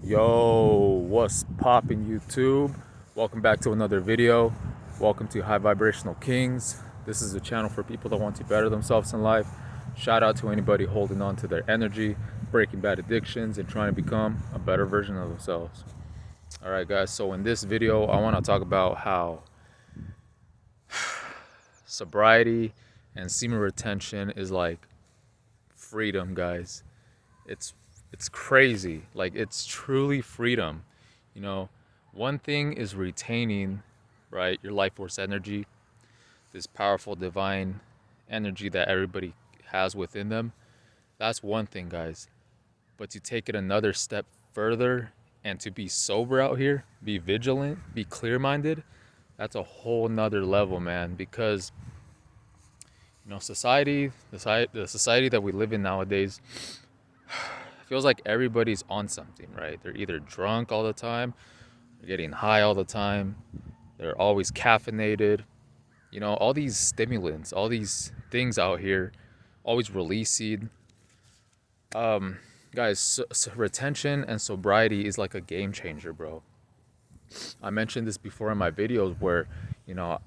Yo, what's poppin' YouTube? Welcome back to another video. Welcome to High Vibrational Kings. This is a channel for people that want to better themselves in life. Shout out to anybody holding on to their energy, breaking bad addictions, and trying to become a better version of themselves. Alright guys, so in this video I want to talk about how sobriety and semen retention is like freedom, guys. It's it's crazy. Like, it's truly freedom. You know, one thing is retaining, right, your life force energy, this powerful divine energy that everybody has within them. That's one thing, guys. But to take it another step further and to be sober out here, be vigilant, be clear-minded, that's a whole nother level, man. Because the society that we live in nowadays, feels like everybody's on something, right? They're either drunk all the time, they're getting high all the time, they're always caffeinated. You know, all these stimulants, all these things out here, always releasing. Guys, retention and sobriety is like a game changer, bro. I mentioned this before in my videos where,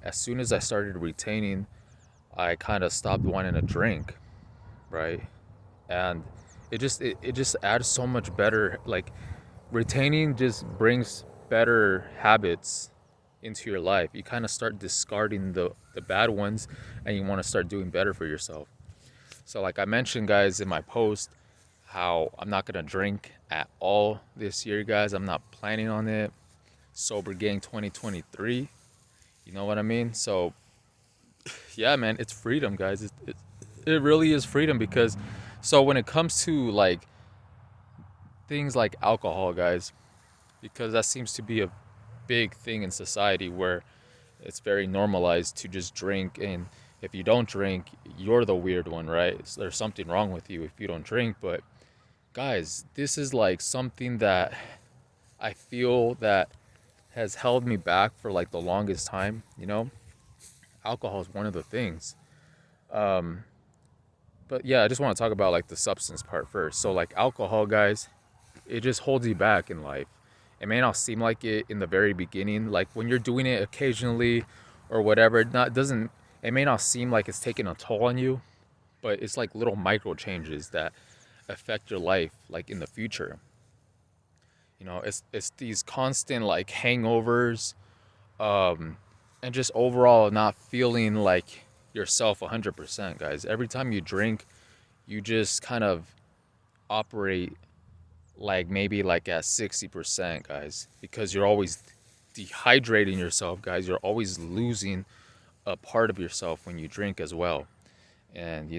as soon as I started retaining, I kind of stopped wanting to drink, right? And it just adds so much better, like, retaining just brings better habits into your life. You kind of start discarding the bad ones, and you want to start doing better for yourself. So like I mentioned, guys, in my post, how I'm not gonna drink at all this year, guys. I'm not planning on it. Sober Gang 2023, you know what I mean? So yeah, man, it's freedom, guys. It really is freedom. Because so when it comes to like things like alcohol, guys, because that seems to be a big thing in society where it's very normalized to just drink, and if you don't drink, you're the weird one, right? So there's something wrong with you if you don't drink. But guys, this is like something that I feel that has held me back for like the longest time. Alcohol is one of the things. But yeah, I just want to talk about like the substance part first. So like alcohol, guys, it just holds you back in life. It may not seem like it in the very beginning, like when you're doing it occasionally or whatever. It may not seem like it's taking a toll on you, but it's like little micro changes that affect your life, like in the future. It's these constant like hangovers, and just overall not feeling like yourself 100%, guys. Every time you drink, you just kind of operate like maybe like at 60%, guys, because you're always dehydrating yourself, guys. You're always losing a part of yourself when you drink as well. And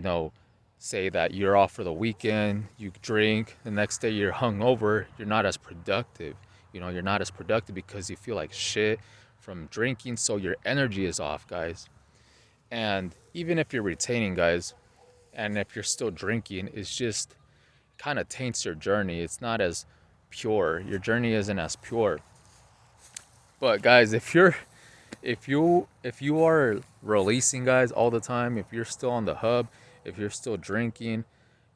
say that you're off for the weekend, you drink, the next day you're hungover, you're not as productive. You're not as productive because you feel like shit from drinking, so your energy is off, guys. And even if you're retaining, guys, and if you're still drinking, it's just kind of taints your journey. It's not as pure. Your journey isn't as pure. But guys, if you are releasing, guys, all the time, if you're still on the hub, if you're still drinking,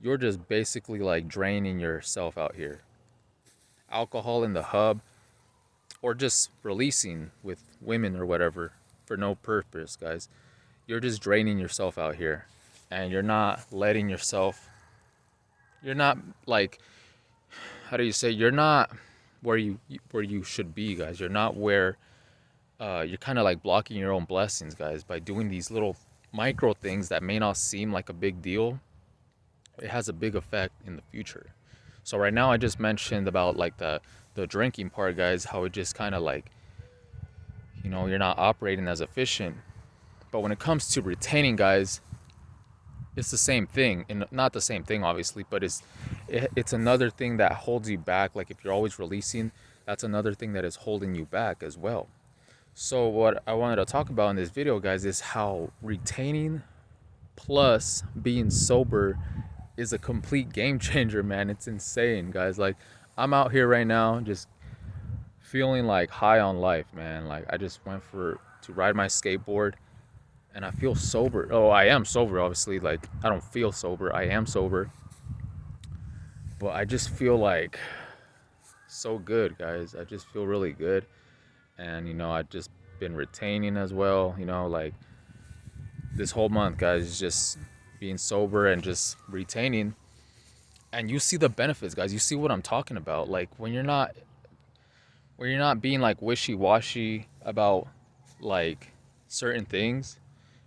you're just basically like draining yourself out here. Alcohol in the hub, or just releasing with women or whatever for no purpose, guys. You're just draining yourself out here, and you're not letting yourself, you're not like, how do you say, you're not where you should be, guys. You're not where you're kind of like blocking your own blessings, guys, by doing these little micro things that may not seem like a big deal. It has a big effect in the future. So right now I just mentioned about like the drinking part, guys, how it just kind of like, you're not operating as efficient. But when it comes to retaining, guys, it's the same thing. And not the same thing, obviously, but it's another thing that holds you back. Like, if you're always releasing, that's another thing that is holding you back as well. So what I wanted to talk about in this video, guys, is how retaining plus being sober is a complete game changer, man. It's insane, guys. Like, I'm out here right now just feeling like high on life, man. Like, I just went to ride my skateboard, and I feel sober. Oh, I am sober, obviously. Like, I don't feel sober, I am sober. But I just feel like so good, guys. I just feel really good. And, I've just been retaining as well. Like this whole month, guys, just being sober and just retaining. And you see the benefits, guys. You see what I'm talking about. Like when you're not being like wishy-washy about like certain things,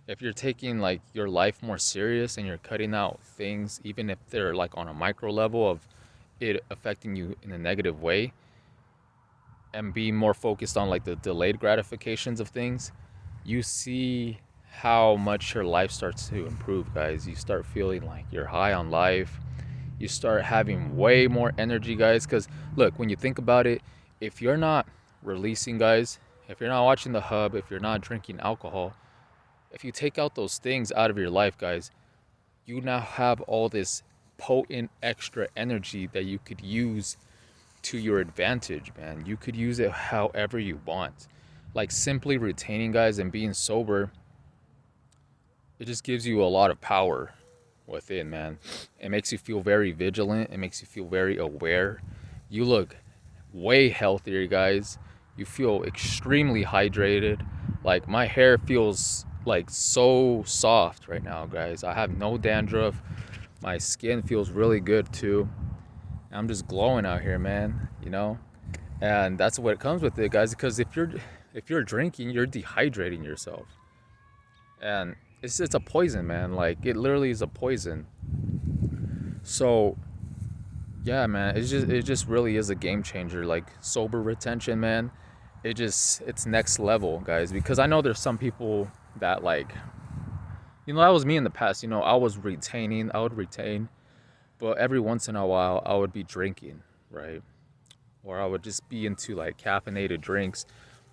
if you're taking like your life more serious and you're cutting out things even if they're like on a micro level of it affecting you in a negative way, and being more focused on like the delayed gratifications of things, you see how much your life starts to improve, guys. You start feeling like you're high on life. You start having way more energy, guys. Because look, when you think about it, if you're not releasing, guys, if you're not watching the hub, if you're not drinking alcohol, if you take out those things out of your life, guys, you now have all this potent extra energy that you could use to your advantage, man. You could use it however you want. Like simply retaining, guys, and being sober, it just gives you a lot of power within, man. It makes you feel very vigilant. It makes you feel very aware. You look way healthier, guys. You feel extremely hydrated. Like my hair feels like so soft right now, guys. I have no dandruff. My skin feels really good too. I'm just glowing out here, man, And that's what comes with it, guys, because if you're drinking, you're dehydrating yourself. And it's a poison, man. Like it literally is a poison. So yeah, man, it just really is a game changer. Like sober retention, man. It's next level, guys. Because I know there's some people that like, that was me in the past. I would retain, but every once in a while I would be drinking, right? Or I would just be into like caffeinated drinks.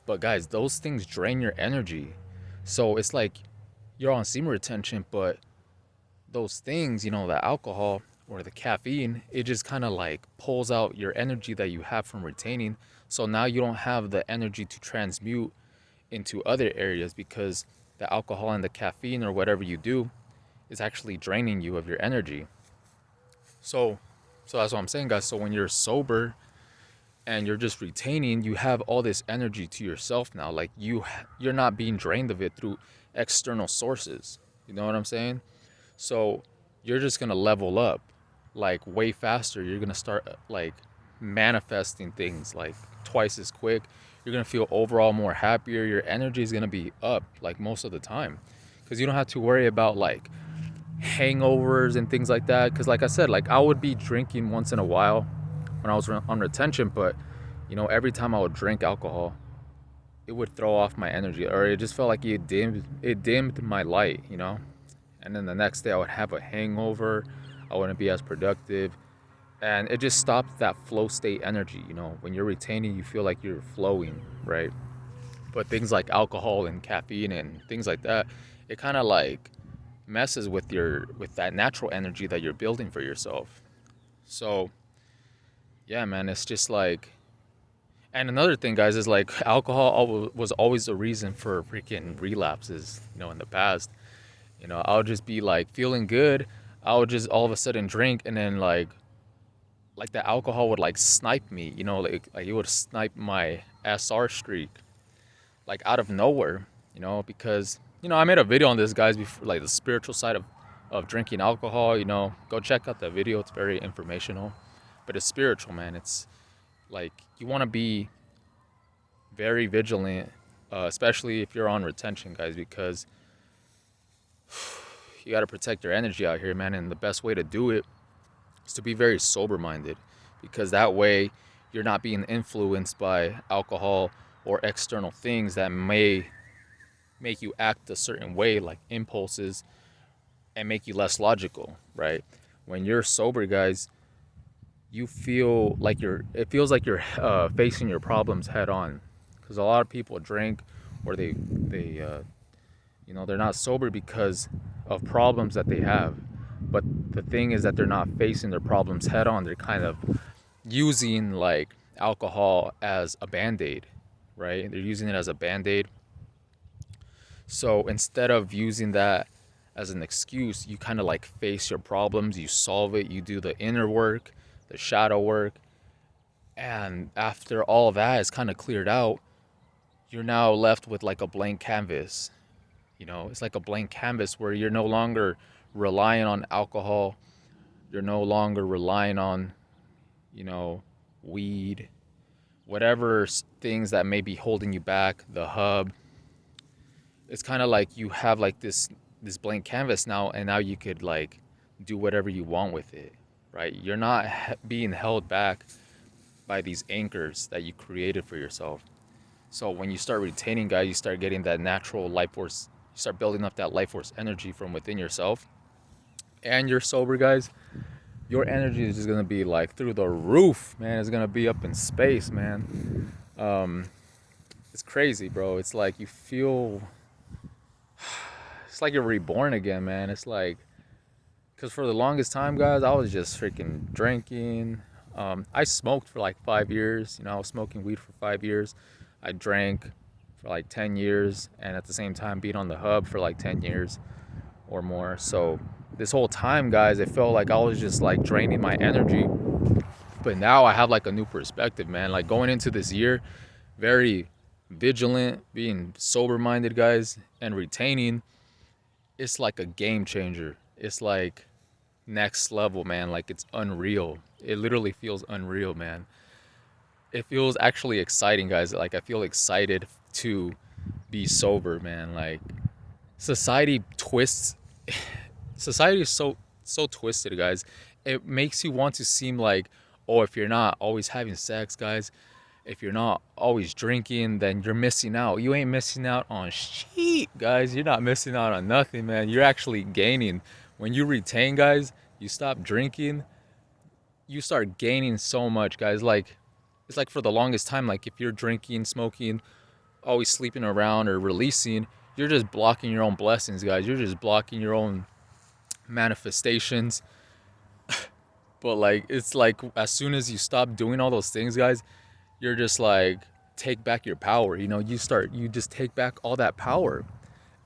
But guys, those things drain your energy. So it's like you're on semen retention, but those things, the alcohol or the caffeine, it just kind of like pulls out your energy that you have from retaining. So now you don't have the energy to transmute into other areas because the alcohol and the caffeine or whatever you do is actually draining you of your energy. So that's what I'm saying, guys. So when you're sober and you're just retaining, you have all this energy to yourself now. Like you're not being drained of it through external sources. You know what I'm saying? So you're just gonna level up like way faster. You're gonna start like manifesting things like twice as quick. You're gonna feel overall more happier. Your energy is gonna be up like most of the time because you don't have to worry about like hangovers and things like that. Because like I said, like I would be drinking once in a while when I was on retention, but every time I would drink alcohol, it would throw off my energy, or it just felt like it dimmed my light. And then the next day I would have a hangover. I wouldn't be as productive, and it just stopped that flow state energy. When you're retaining, you feel like you're flowing, right? But things like alcohol and caffeine and things like that, it kind of like messes with that natural energy that you're building for yourself. So yeah, man, it's just like. And another thing, guys, is like alcohol was always a reason for freaking relapses. In the past, I would just be like feeling good. I would just all of a sudden drink, and then like the alcohol would like snipe me. Like it would snipe my SR streak, like out of nowhere. Because I made a video on this, guys, before, like the spiritual side of drinking alcohol. Go check out that video. It's very informational, but it's spiritual, man. It's like you want to be very vigilant, especially if you're on retention, guys, because you got to protect your energy out here, man. And the best way to do it is to be very sober minded, because that way you're not being influenced by alcohol or external things that may make you act a certain way, like impulses, and make you less logical, right? When you're sober, guys, you feel like it feels like you're facing your problems head on, because a lot of people drink, or they're not sober because of problems that they have. But the thing is that they're not facing their problems head on. They're kind of using like alcohol as a band-aid, right? They're using it as a band-aid. So instead of using that as an excuse, you kind of like face your problems, you solve it, you do the inner work, the shadow work, And after all of that is kind of cleared out, you're now left with like a blank canvas. You know, it's like a blank canvas where you're no longer relying on alcohol. You're no longer relying on, you know, weed, whatever things that may be holding you back, the hub. It's kind of like you have like this blank canvas now, and now you could like do whatever you want with it, right? You're not being held back by these anchors that you created for yourself. So when you start retaining, guys, you start getting that natural life force. You start building up that life force energy from within yourself, and you're sober, guys. Your energy is just gonna be like through the roof, man. It's gonna be up in space, man. Um, it's crazy, bro. It's like you feel, it's like you're reborn again, man. It's like, because for the longest time, guys, I was just freaking drinking. I smoked for like 5 years. You know, I was smoking weed for 5 years. I drank for like 10 years, and at the same time being on the hub for like 10 years or more. So this whole time, guys, it felt like I was just like draining my energy. But now I have like a new perspective, man. Like going into this year, very vigilant, being sober minded, guys, and retaining. It's like a game changer. It's like next level, man. Like it's unreal. It literally feels unreal, man. It feels actually exciting, guys. Like I feel excited to be sober, man. Like society twists. Society is so twisted, guys. It makes you want to seem like, oh, if you're not always having sex, guys, if you're not always drinking, then you're missing out. You ain't missing out on shit, guys. You're not missing out on nothing, man. You're actually gaining. When you retain, guys, you stop drinking, you start gaining so much, guys. Like, it's like for the longest time, like if you're drinking, smoking, always sleeping around or releasing, you're just blocking your own blessings, guys. You're just blocking your own manifestations. But like, it's like as soon as you stop doing all those things, guys, you're just like, take back your power. You know, you just take back all that power,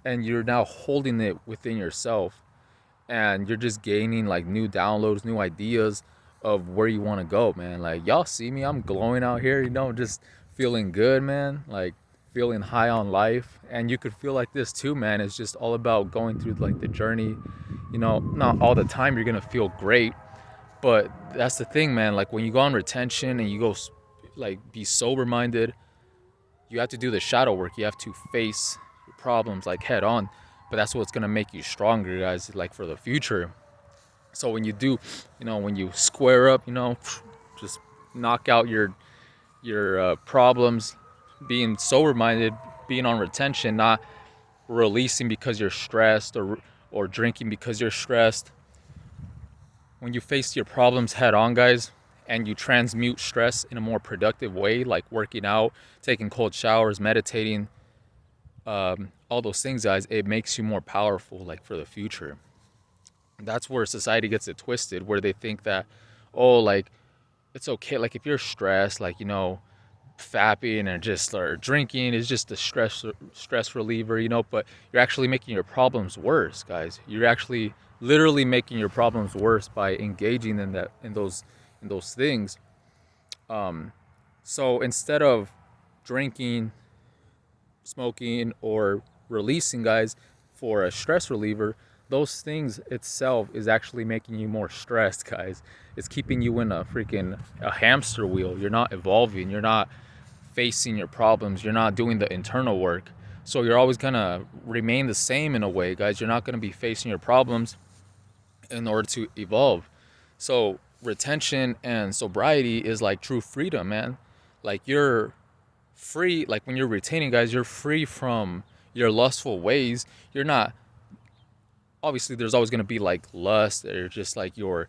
and you're now holding it within yourself, and you're just gaining like new downloads, new ideas of where you want to go, man. Like y'all see me, I'm glowing out here, you know, just feeling good, man. Like feeling high on life, and you could feel like this too, man. It's just all about going through like the journey. You know, not all the time you're gonna feel great, but that's the thing, man. Like when you go on retention and you go like be sober minded, you have to do the shadow work. You have to face your problems like head on. But that's what's gonna make you stronger, guys, like for the future. So when you do, you know, when you square up, you know, just knock out your problems, being sober minded, being on retention, not releasing because you're stressed or drinking because you're stressed. When you face your problems head on, guys, and you transmute stress in a more productive way, like working out, taking cold showers, meditating, all those things, guys, it makes you more powerful, like for the future. That's where society gets it twisted, where they think that, oh, like it's okay, like if you're stressed, like, you know, fapping and just or drinking is just a stress reliever, you know, but you're actually making your problems worse, guys. You're actually literally making your problems worse by engaging in those things. So instead of drinking, smoking, or releasing, guys, for a stress reliever, those things itself is actually making you more stressed, guys. It's keeping you in a hamster wheel. You're not evolving. You're not facing your problems. You're not doing the internal work. So you're always gonna remain the same in a way, guys. You're not gonna be facing your problems in order to evolve. So retention and sobriety is like true freedom, man. Like you're free, like when you're retaining, guys, you're free from your lustful ways. You're not, obviously there's always going to be like lust or just like your,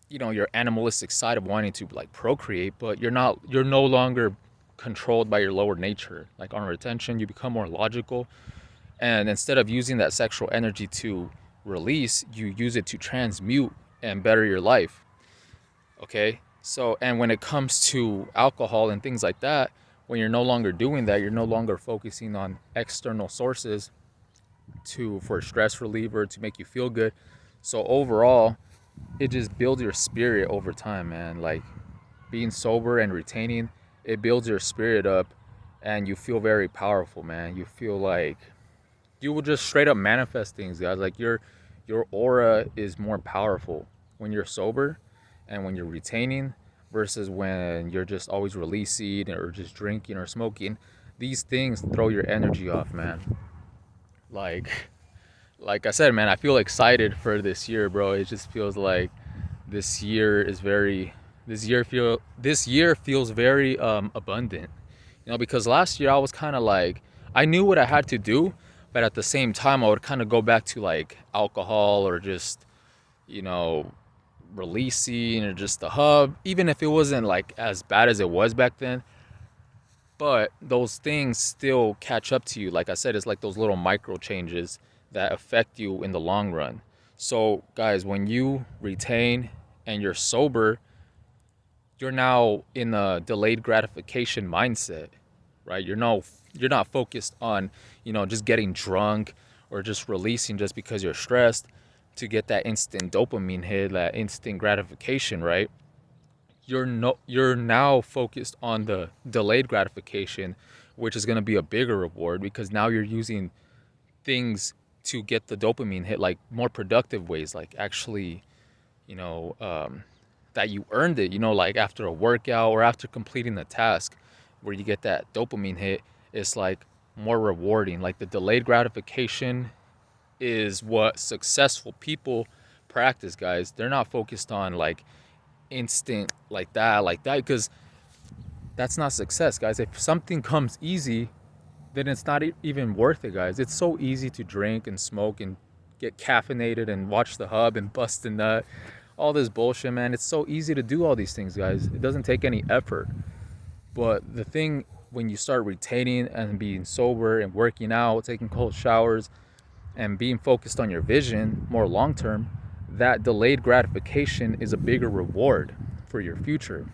you know, your animalistic side of wanting to like procreate, but you're no longer controlled by your lower nature. Like on retention, you become more logical, and instead of using that sexual energy to release, you use it to transmute and better your life. Okay, so and when it comes to alcohol and things like that, when you're no longer doing that, you're no longer focusing on external sources for stress reliever to make you feel good. So overall, it just builds your spirit over time, man. Like being sober and retaining, it builds your spirit up, and you feel very powerful, man. You feel like you will just straight up manifest things, guys. Like your aura is more powerful when you're sober and when you're retaining versus when you're just always releasing or just drinking or smoking. These things throw your energy off, man. Like like I said, man, I feel excited for this year, bro. It just feels like this year is very this year feels very abundant. You know, because last year I was kind of like I knew what I had to do, but at the same time I would kind of go back to like alcohol or just, you know, releasing or just the hub, even if it wasn't like as bad as it was back then. But those things still catch up to you. Like I said, it's like those little micro changes that affect you in the long run. So, guys, when you retain and you're sober, you're now in a delayed gratification mindset, right? You're not focused on, you know, just getting drunk or just releasing just because you're stressed to get that instant dopamine hit, that instant gratification, right? You're now focused on the delayed gratification, which is going to be a bigger reward because now you're using things to get the dopamine hit, like more productive ways, like actually, you know, that you earned it, you know, like after a workout or after completing the task where you get that dopamine hit. It's like more rewarding. Like the delayed gratification is what successful people practice, guys. They're not focused on like instant like that, because that's not success, guys. If something comes easy, then it's not even worth it, guys. It's so easy to drink and smoke and get caffeinated and watch the hub and bust a nut, all this bullshit, man. It's so easy to do all these things, guys. It doesn't take any effort. But the thing, when you start retaining and being sober and working out, taking cold showers, and being focused on your vision more long term, that delayed gratification is a bigger reward for your future.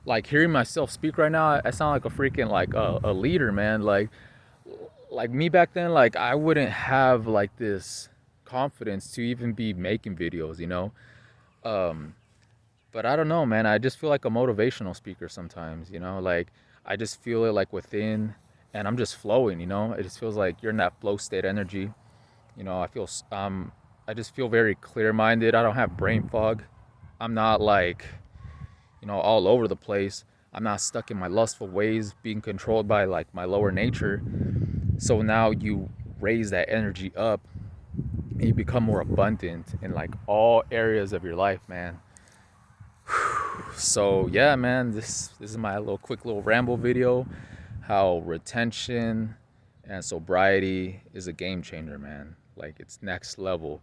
Like hearing myself speak right now, I sound like a freaking like a leader, man. Like me back then, like I wouldn't have like this confidence to even be making videos, you know. Um, but I don't know, man. I just feel like a motivational speaker sometimes, you know. Like I just feel it like within, and I'm just flowing, you know. It just feels like you're in that flow state energy. You know, I just feel very clear minded. I don't have brain fog. I'm not like, you know, all over the place. I'm not stuck in my lustful ways, being controlled by like my lower nature. So now you raise that energy up and you become more abundant in like all areas of your life, man. So yeah, man, this is my little quick little ramble video. How retention and sobriety is a game changer, man. Like it's next level.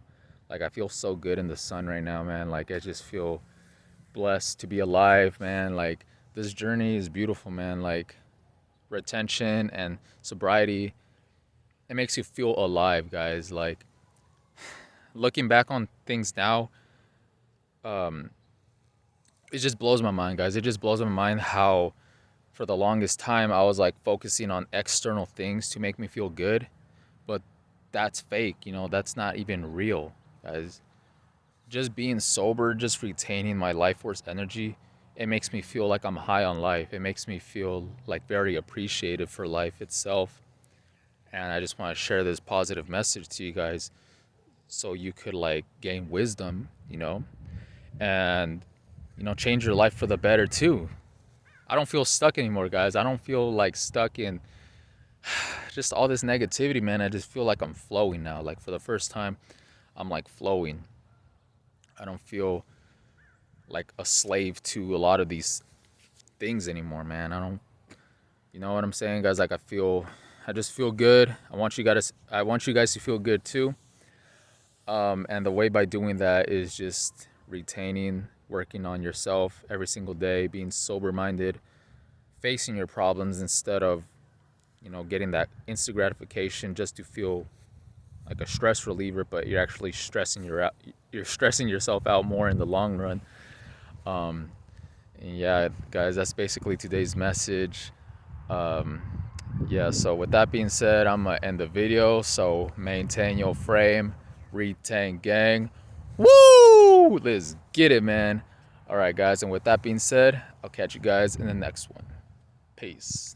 Like I feel so good in the sun right now, man. Like I just feel blessed to be alive, man. Like this journey is beautiful, man. Like retention and sobriety, it makes you feel alive, guys. Like looking back on things now, um, it just blows my mind, guys. It just blows my mind how for the longest time I was like focusing on external things to make me feel good, but that's fake, you know. That's not even real, guys. Just being sober, just retaining my life force energy, it makes me feel like I'm high on life. It makes me feel like very appreciative for life itself. And I just want to share this positive message to you guys so you could like gain wisdom, you know, and, you know, change your life for the better too. I don't feel stuck anymore, guys. I don't feel like stuck in just all this negativity, man. I just feel like I'm flowing now. Like for the first time, I'm like flowing. I don't feel like a slave to a lot of these things anymore, man. I don't, you know what I'm saying, guys? Like I just feel good. I want you guys to feel good too. And the way by doing that is just retaining, working on yourself every single day, being sober minded, facing your problems instead of, you know, getting that instant gratification just to feel like a stress reliever, but you're actually you're stressing yourself out more in the long run. Um, and yeah, guys, that's basically today's message. Um, yeah, so with that being said, I'm gonna end the video. So maintain your frame, retain gang. Woo! Let's get it, man. All right, guys, and with that being said, I'll catch you guys in the next one. Peace.